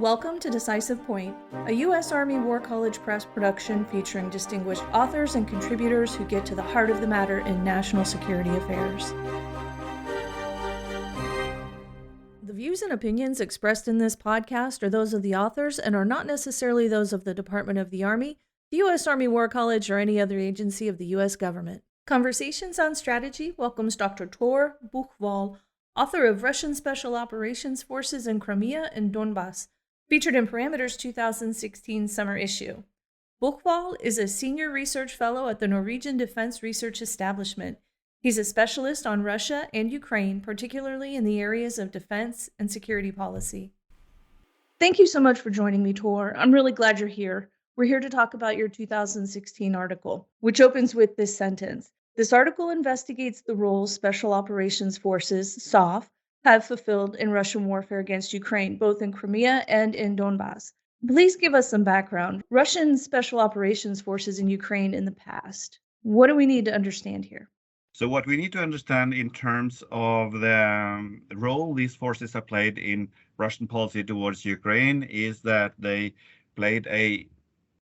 Welcome to Decisive Point, a U.S. Army War College Press production featuring distinguished authors and contributors who get to the heart of the matter in national security affairs. The views and opinions expressed in this podcast are those of the authors and are not necessarily those of the Department of the Army, the U.S. Army War College, or any other agency of the U.S. government. Conversations on Strategy welcomes Dr. Tor Bukkvoll, author of Russian Special Operations Forces in Crimea and Donbas, featured in Parameters 2016 summer issue. Bukkvoll is a senior research fellow at the Norwegian Defence Research Establishment. He's a specialist on Russia and Ukraine, particularly in the areas of defense and security policy. Thank you so much for joining me, Tor. I'm really glad you're here. We're here to talk about your 2016 article, which opens with this sentence. This article investigates the roles Special Operations Forces, SOF, have fulfilled in Russian warfare against Ukraine, both in Crimea and in Donbas. Please give us some background. Russian Special Operations Forces in Ukraine in the past. What do we need to understand here? So what we need to understand in terms of the role these forces have played in Russian policy towards Ukraine is that they played a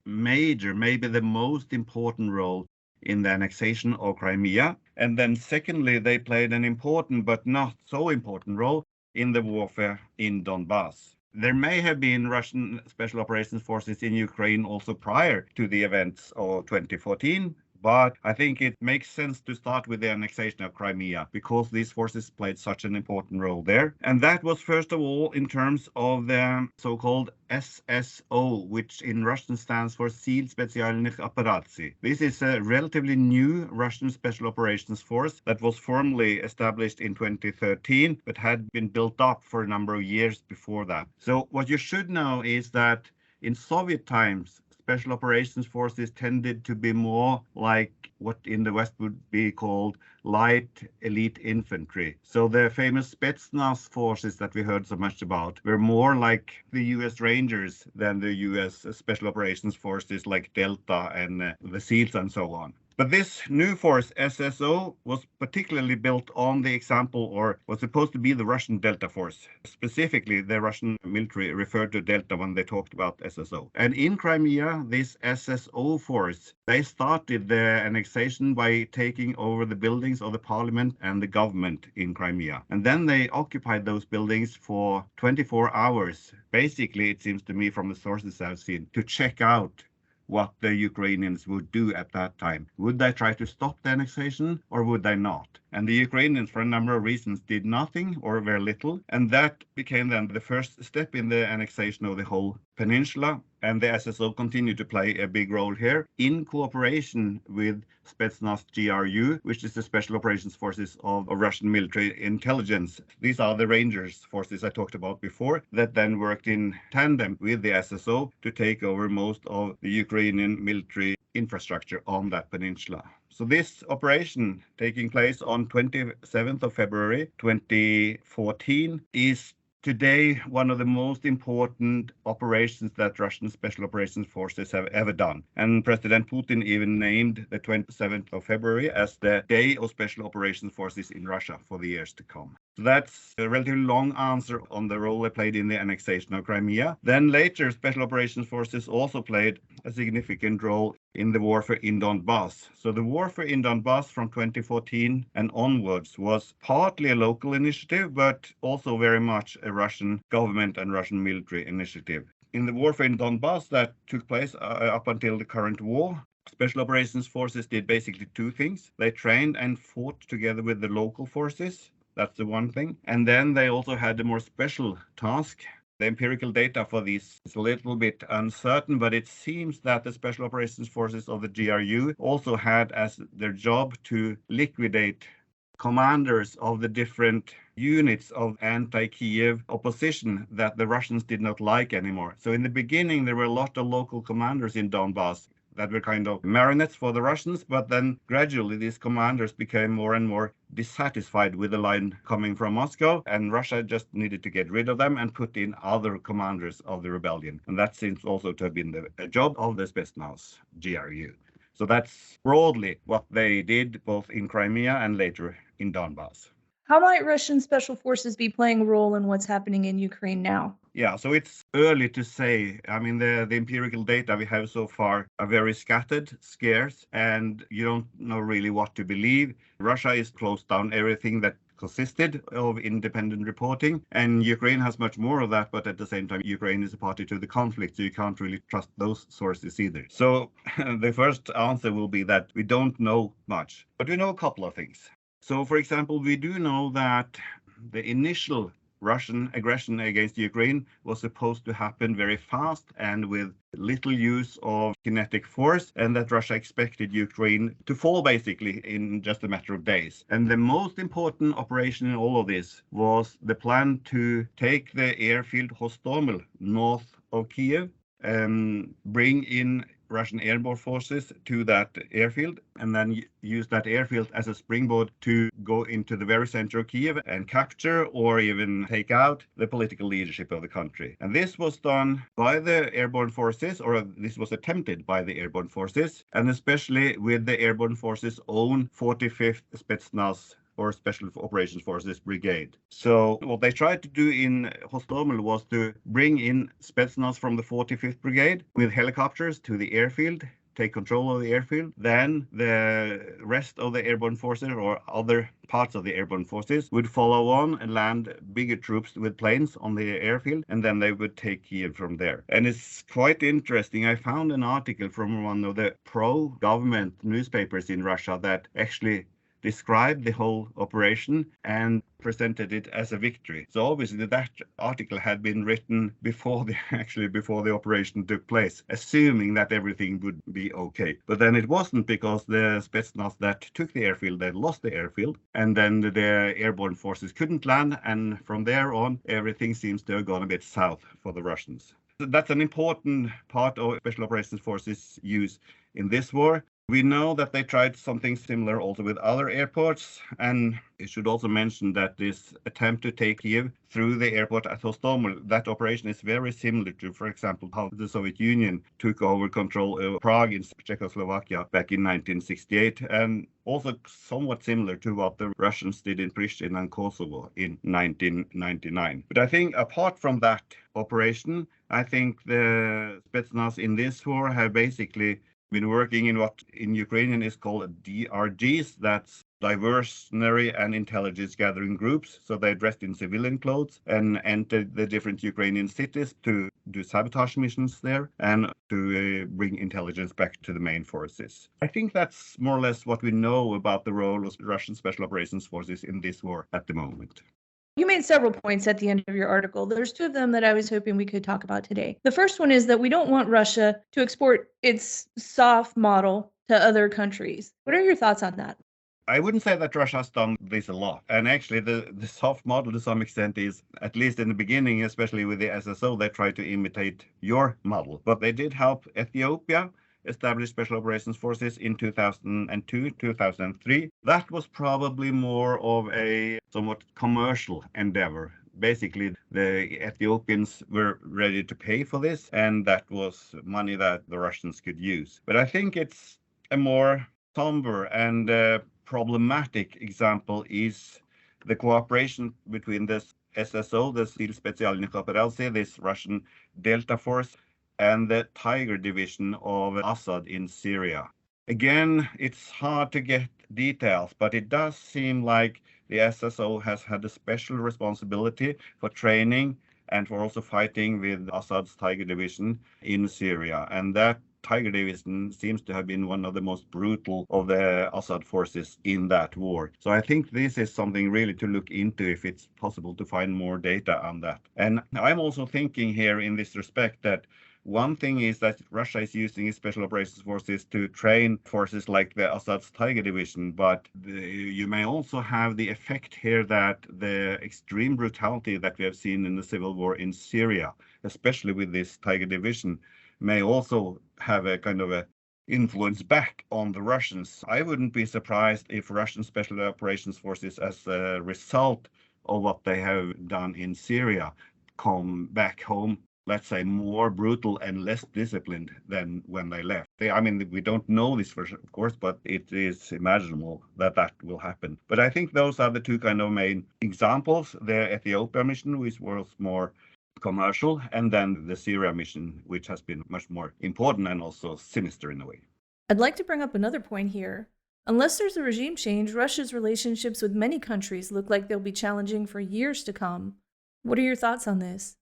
major, maybe the most important role in the annexation of Crimea. And then secondly, they played an important but not so important role in the warfare in Donbas. There may have been Russian Special Operations Forces in Ukraine also prior to the events of 2014. But I think it makes sense to start with the annexation of Crimea because these forces played such an important role there. And that was first of all in terms of the so-called SSO, which in Russian stands for Sil Specialnych Operatsii. This is a relatively new Russian Special Operations Force that was formally established in 2013, but had been built up for a number of years before that. So what you should know is that in Soviet times, Special Operations Forces tended to be more like what in the West would be called light elite infantry. So the famous Spetsnaz forces that we heard so much about were more like the US Rangers than the US Special Operations Forces like Delta and the SEALs and so on. But this new force, SSO, was particularly built on the example, or was supposed to be the Russian Delta Force. Specifically, the Russian military referred to Delta when they talked about SSO. And in Crimea, this SSO force, they started the annexation by taking over the buildings of the parliament and the government in Crimea. And then they occupied those buildings for 24 hours. Basically, it seems to me from the sources I've seen, to check out what the Ukrainians would do at that time. Would they try to stop the annexation or would they not? And the Ukrainians, for a number of reasons, did nothing or very little. And that became then the first step in the annexation of the whole peninsula. And the SSO continued to play a big role here in cooperation with Spetsnaz GRU, which is the Special Operations Forces of Russian military intelligence. These are the Rangers forces I talked about before that then worked in tandem with the SSO to take over most of the Ukrainian military infrastructure on that peninsula. So this operation taking place on 27th of February 2014 is today one of the most important operations that Russian Special Operations Forces have ever done. And President Putin even named the 27th of February as the Day of Special Operations Forces in Russia for the years to come. So that's a relatively long answer on the role they played in the annexation of Crimea. Then later, Special Operations Forces also played a significant role in the warfare in Donbas. So the warfare in Donbas from 2014 and onwards was partly a local initiative, but also very much a Russian government and Russian military initiative. In the warfare in Donbas that took place up until the current war, Special Operations Forces did basically two things. They trained and fought together with the local forces. That's the one thing. And then they also had a more special task. The empirical data for this is a little bit uncertain, but it seems that the Special Operations Forces of the GRU also had as their job to liquidate commanders of the different units of anti-Kiev opposition that the Russians did not like anymore. So in the beginning, there were a lot of local commanders in Donbas that were kind of marionettes for the Russians, but then gradually these commanders became more and more dissatisfied with the line coming from Moscow, and Russia just needed to get rid of them and put in other commanders of the rebellion. And that seems also to have been the job of the Spetsnaz GRU. So that's broadly what they did both in Crimea and later in Donbas. How might Russian special forces be playing a role in what's happening in Ukraine now? Yeah, so it's early to say. I mean, the empirical data we have so far are very scattered, scarce, and you don't know really what to believe. Russia is closed down everything that consisted of independent reporting, and Ukraine has much more of that, but at the same time, Ukraine is a party to the conflict, so you can't really trust those sources either. So the first answer will be that we don't know much, but we know a couple of things. So, for example, we do know that the initial Russian aggression against Ukraine was supposed to happen very fast and with little use of kinetic force, and that Russia expected Ukraine to fall basically in just a matter of days. And the most important operation in all of this was the plan to take the airfield Hostomel north of Kiev, bring in Russian airborne forces to that airfield, and then use that airfield as a springboard to go into the very center of Kiev and capture or even take out the political leadership of the country. And this was done by the airborne forces, or this was attempted by the airborne forces, and especially with the airborne forces' own 45th Spetsnaz or Special Operations Forces Brigade. So what they tried to do in Hostomel was to bring in Spetsnaz from the 45th Brigade with helicopters to the airfield, take control of the airfield. Then the rest of the airborne forces or other parts of the airborne forces would follow on and land bigger troops with planes on the airfield, and then they would take Kiev from there. And it's quite interesting. I found an article from one of the pro-government newspapers in Russia that actually described the whole operation and presented it as a victory. So obviously that article had been written before the operation took place, assuming that everything would be okay. But then it wasn't, because the Spetsnaz that took the airfield, they lost the airfield, and then the airborne forces couldn't land, and from there on everything seems to have gone a bit south for the Russians. So that's an important part of Special Operations Forces use in this war. We know that they tried something similar also with other airports, and it should also mention that this attempt to take Kiev through the airport at Hostomel, that operation is very similar to, for example, how the Soviet Union took over control of Prague in Czechoslovakia back in 1968, and also somewhat similar to what the Russians did in Pristina and Kosovo in 1999. But I think apart from that operation, I think the Spetsnaz in this war have basically been working in what in Ukrainian is called DRGs, that's diversionary and intelligence gathering groups. So they dressed in civilian clothes and entered the different Ukrainian cities to do sabotage missions there and to bring intelligence back to the main forces. I think that's more or less what we know about the role of Russian Special Operations Forces in this war at the moment. You made several points at the end of your article. There's two of them that I was hoping we could talk about today. The first one is that we don't want Russia to export its soft model to other countries. What are your thoughts on that? I wouldn't say that Russia has done this a lot. And actually, the soft model to some extent is, at least in the beginning, especially with the SSO, they tried to imitate your model. But they did help Ethiopia establish Special Operations Forces in 2002, 2003. That was probably more of a somewhat commercial endeavor. Basically, the Ethiopians were ready to pay for this, and that was money that the Russians could use. But I think it's a more somber and problematic example is the cooperation between this SSO, the Sil Specialny Operации, this Russian Delta Force, and the Tiger Division of Assad in Syria. Again, it's hard to get details, but it does seem like the SSO has had a special responsibility for training and for also fighting with Assad's Tiger Division in Syria. And that Tiger Division seems to have been one of the most brutal of the Assad forces in that war. So I think this is something really to look into if it's possible to find more data on that. And I'm also thinking here in this respect that one thing is that Russia is using its special operations forces to train forces like the Assad's Tiger Division, but you may also have the effect here that the extreme brutality that we have seen in the civil war in Syria, especially with this Tiger Division, may also have a kind of a influence back on the Russians. I wouldn't be surprised if Russian special operations forces, as a result of what they have done in Syria, come back home let's say, more brutal and less disciplined than when they left. I mean, we don't know this for sure, of course, but it is imaginable that that will happen. But I think those are the two kind of main examples. The Ethiopia mission, which was more commercial, and then the Syria mission, which has been much more important and also sinister in a way. I'd like to bring up another point here. Unless there's a regime change, Russia's relationships with many countries look like they'll be challenging for years to come. What are your thoughts on this?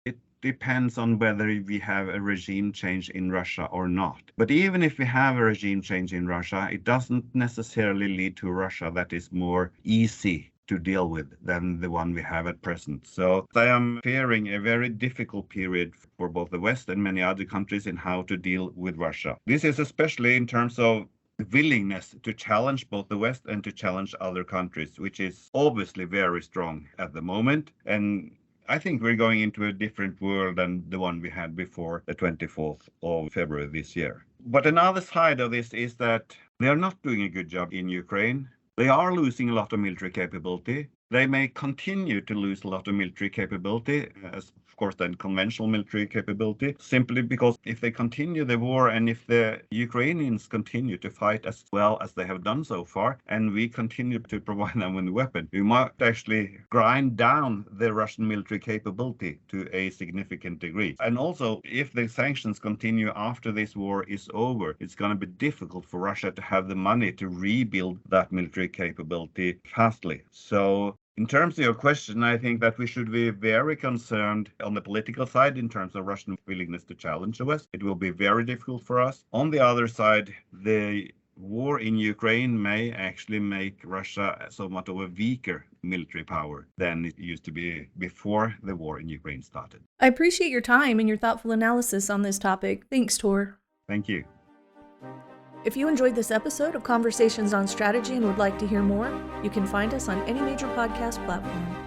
It depends on whether we have a regime change in Russia or not. But even if we have a regime change in Russia, it doesn't necessarily lead to a Russia that is more easy to deal with than the one we have at present. So I am fearing a very difficult period for both the West and many other countries in how to deal with Russia. This is especially in terms of willingness to challenge both the West and to challenge other countries, which is obviously very strong at the moment. And I think we're going into a different world than the one we had before the 24th of February this year. But another side of this is that they are not doing a good job in Ukraine. They are losing a lot of military capability. They may continue to lose a lot of military capability, as of course then conventional military capability, simply because if they continue the war and if the Ukrainians continue to fight as well as they have done so far, and we continue to provide them with weapons, we might actually grind down the Russian military capability to a significant degree. And also, if the sanctions continue after this war is over, it's going to be difficult for Russia to have the money to rebuild that military capability fastly. So in terms of your question, I think that we should be very concerned on the political side in terms of Russian willingness to challenge the West. It will be very difficult for us. On the other side, the war in Ukraine may actually make Russia somewhat of a weaker military power than it used to be before the war in Ukraine started. I appreciate your time and your thoughtful analysis on this topic. Thanks, Tor. Thank you. If you enjoyed this episode of Conversations on Strategy and would like to hear more, you can find us on any major podcast platform.